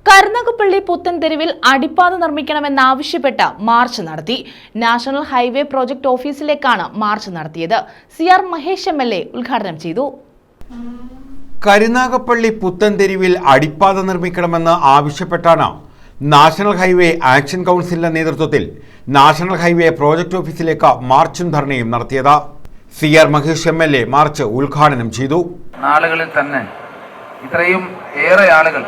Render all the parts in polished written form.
Karunagappally പുത്തൻതെരുവിൽ അടിപ്പാത നിർമ്മിക്കണമെന്നാവശ്യപ്പെട്ട് March നടത്തി. National highway project ഓഫീസിലേക്കാണ് March നടത്തിയത്. CR Mahesh MLA ഉദ്ഘാടനം ചെയ്തു. കരുനാഗപ്പള്ളി പുത്തൻതെരുവിൽ അടിപ്പാത നിർമ്മിക്കണമെന്ന് ആവശ്യപ്പെട്ടാണ് നാഷണൽ ഹൈവേ ആക്ഷൻ കൗൺസിലിന്റെ നേതൃത്വത്തിൽ നാഷണൽ ഹൈവേ പ്രോജക്ട് ഓഫീസിലേക്ക് മാർച്ചും ധർണയും നടത്തിയത്. CR മഹേഷ് MLA മാർച്ച് ഉദ്ഘാടനം ചെയ്തു. നാളുകളിൽ തന്നെ ഇത്രയും ഏറെ ആളുകൾ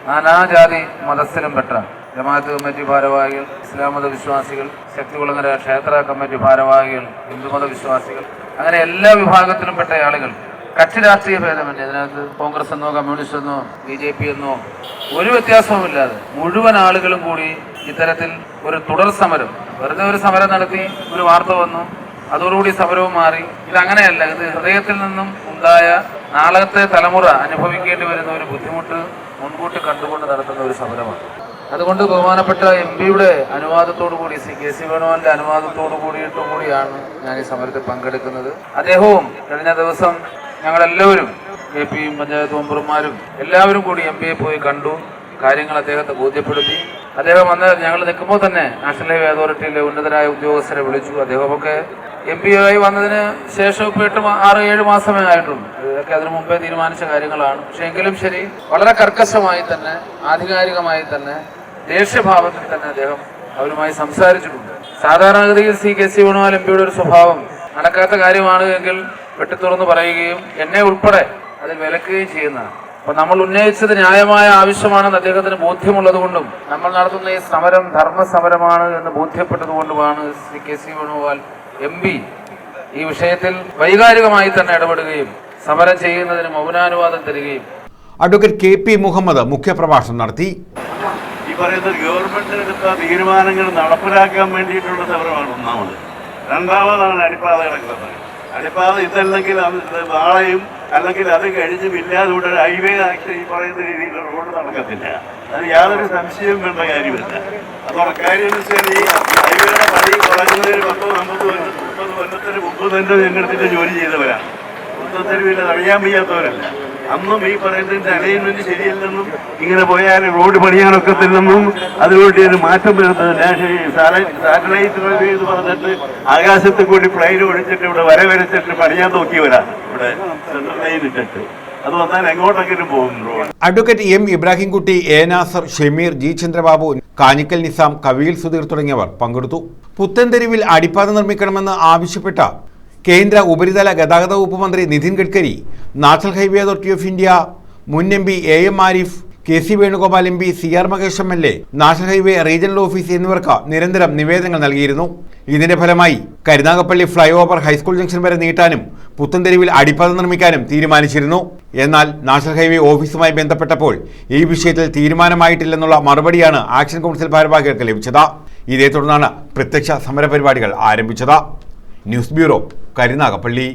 നാനാജാതി മതസ്ഥരും പെട്ട ജമാഅത്ത് കമ്മിറ്റി ഭാരവാഹികൾ, ഇസ്ലാം മത വിശ്വാസികൾ, ശക്തികുളങ്ങര ക്ഷേത്ര കമ്മിറ്റി ഭാരവാഹികൾ, ഹിന്ദുമത വിശ്വാസികൾ, അങ്ങനെ എല്ലാ വിഭാഗത്തിലും പെട്ട ആളുകൾ കക്ഷി രാഷ്ട്രീയ ഭേദമന്യേ ഇതിനകത്ത് കോൺഗ്രസ് എന്നോ കമ്മ്യൂണിസ്റ്റ് എന്നോ BJP എന്നോ ഒരു വ്യത്യാസവുമില്ലാതെ മുഴുവൻ ആളുകളും കൂടി ഇത്തരത്തിൽ ഒരു തുടർ സമരം, വെറുതെ ഒരു സമരം നടത്തി ഒരു വാർത്ത വന്നു, അതോടുകൂടി സമരവും മാറി. ഇതങ്ങനെയല്ല. ഇത് ഹൃദയത്തിൽ നിന്നും ഉണ്ടായ നാളത്തെ തലമുറ അനുഭവിക്കേണ്ടി വരുന്ന ഒരു ബുദ്ധിമുട്ട് മുൻകൂട്ടി കണ്ടുകൊണ്ട് നടത്തുന്ന ഒരു സമരമാണ്. അതുകൊണ്ട് ബഹുമാനപ്പെട്ട MP-യുടെ അനുവാദത്തോടു കൂടി, KC വേണുഗോപാലിന്റെ അനുവാദത്തോടു കൂടിയാണ് ഞാൻ ഈ സമരത്തിൽ പങ്കെടുക്കുന്നത്. അദ്ദേഹവും കഴിഞ്ഞ ദിവസം ഞങ്ങളെല്ലാവരും KPയും പഞ്ചായത്ത് മെമ്പർമാരും എല്ലാവരും കൂടി MP-യെ പോയി കണ്ടു, കാര്യങ്ങൾ അദ്ദേഹത്തെ ബോധ്യപ്പെടുത്തി. അദ്ദേഹം വന്ന് ഞങ്ങൾ നിൽക്കുമ്പോൾ തന്നെ നാഷണൽ ഹൈവേ അതോറിറ്റിയിലെ ഉന്നതരായ ഉദ്യോഗസ്ഥരെ വിളിച്ചു. അദ്ദേഹമൊക്കെ MP-ആയി വന്നതിന് ശേഷം ഇപ്പോൾ 6-7 മാസമേ ആയിട്ടുള്ളൂ. ഇതൊക്കെ അതിനു മുമ്പേ തീരുമാനിച്ച കാര്യങ്ങളാണ്. പക്ഷേ എങ്കിലും ശരി, വളരെ കർക്കശമായി തന്നെ ആധികാരികമായി തന്നെ ദേഷ്യഭാവത്തിൽ തന്നെ അദ്ദേഹം അവരുമായി സംസാരിച്ചിട്ടുണ്ട്. സാധാരണഗതിയിൽ KC വേണുഗോപാൽ MP-യുടെ ഒരു സ്വഭാവം നടക്കാത്ത കാര്യമാണ് എങ്കിൽ വെട്ടിത്തുറന്ന് പറയുകയും എന്നെ ഉൾപ്പെടെ അതിൽ വിലക്കുകയും ചെയ്യുന്നതാണ്. അപ്പൊ നമ്മൾ ഉന്നയിച്ചത് ന്യായമായ ആവശ്യമാണെന്ന് അദ്ദേഹത്തിന് ബോധ്യമുള്ളത് കൊണ്ടും നമ്മൾ നടത്തുന്ന ഈ സമരം ധർമ്മസമരമാണ് എന്ന് ബോധ്യപ്പെട്ടതുകൊണ്ടുമാണ് KC വേണുഗോപാൽ MP ഈ വിഷയത്തിൽ വൈകാരികമായി തന്നെ ഇടപെടുകയും സമരം ചെയ്യുന്നതിന് മൗനാനുവാദം തരികയും. അഡ്വക്കേറ്റ് KP മുഹമ്മദ് മുഖ്യപ്രഭാഷണം നടത്തി. ഈ പറയുന്ന ഗവൺമെന്റ് എടുത്ത തീരുമാനങ്ങൾ നടപ്പിലാക്കാൻ വേണ്ടിയിട്ടുള്ള സമരമാണ് ഒന്നാമത്. രണ്ടാമതാണ് അടിപ്പാത കിടക്കുന്നത്. അടിപ്പാത ഇതല്ലെങ്കിൽ നാളെയും അല്ലെങ്കിൽ അത് കഴിഞ്ഞും ഇല്ലാതെ ഹൈവേ ആക്ട് ഈ പറയുന്ന രീതിയിൽ റോഡ് നടക്കത്തില്ല. അത് യാതൊരു സംശയവും വേണ്ട കാര്യമില്ല. അതോടെ കാര്യം എന്ന് വെച്ചാൽ ഈ ഹൈവേയുടെ പണി തുടങ്ങുന്നതിന് 30 കൊല്ലത്തിന് മുമ്പ് തന്നെ ഞങ്ങളുടെ ജോലി ചെയ്തവരാണ്. പുത്തൻതെരുവിൽ അറിയാൻ വയ്യാത്തവരല്ല. അന്നും ഈ പറയുന്നതിന്റെ അലൈൻമെന്റ് ശരിയല്ലെന്നും ഇങ്ങനെ പോയാൽ റോഡ് പണിയാനൊക്കത്തില്ലെന്നും അതിനുവേണ്ടി ഒരു മാറ്റം സാറ്റലൈറ്റ് എന്ന് പറഞ്ഞിട്ട് ആകാശത്ത് കൂടി പ്ലെയിൻ ഒഴിച്ചിട്ട് ഇവിടെ വരച്ചിട്ട് പണിയാൻ നോക്കിയവരാ ഇവിടെ സെൻട്രൽ ലൈൻ ഇട്ടിട്ട്. അത് വന്നാൽ എങ്ങോട്ടെങ്കിലും പോകും road. Advocate M Ibrahimkutty, A Nasar, Shameer, G Chandrababu, Kanikkal Nizam, Kaveel Sudheer തുടങ്ങിയവർ പങ്കെടുത്തു. പുത്തൻതെരുവിൽ അടിപ്പാത നിർമ്മിക്കണമെന്ന് ആവശ്യപ്പെട്ട കേന്ദ്ര ഉപരിതല ഗതാഗത വകുപ്പ് മന്ത്രി Nitin Gadkari, national highway authority of India മുൻ MP AM Arif, KC Venugopal MP, CR Mahesh MLA, national highway regional office എന്നിവർക്ക് നിരന്തരം നിവേദനങ്ങൾ നൽകിയിരുന്നു. ഇതിന്റെ ഫലമായി Karunagappally fly over high school junction വരെ നീട്ടാനും പുത്തൻതെരുവിൽ അടിപ്പാത നിർമ്മിക്കാനും തീരുമാനിച്ചിരുന്നു. എന്നാൽ നാഷണൽ ഹൈവേ ഓഫീസുമായി ബന്ധപ്പെട്ടപ്പോൾ ഈ വിഷയത്തിൽ തീരുമാനമായിട്ടില്ലെന്നുള്ള മറുപടിയാണ് ആക്ഷൻ കൗൺസിൽ ഭാരവാഹികൾക്ക് ലഭിച്ചത്. ഇതേ തുടർന്നാണ് പ്രത്യക്ഷ സമരപരിപാടികൾ ആരംഭിച്ചത്. News bureau, Karunagappally.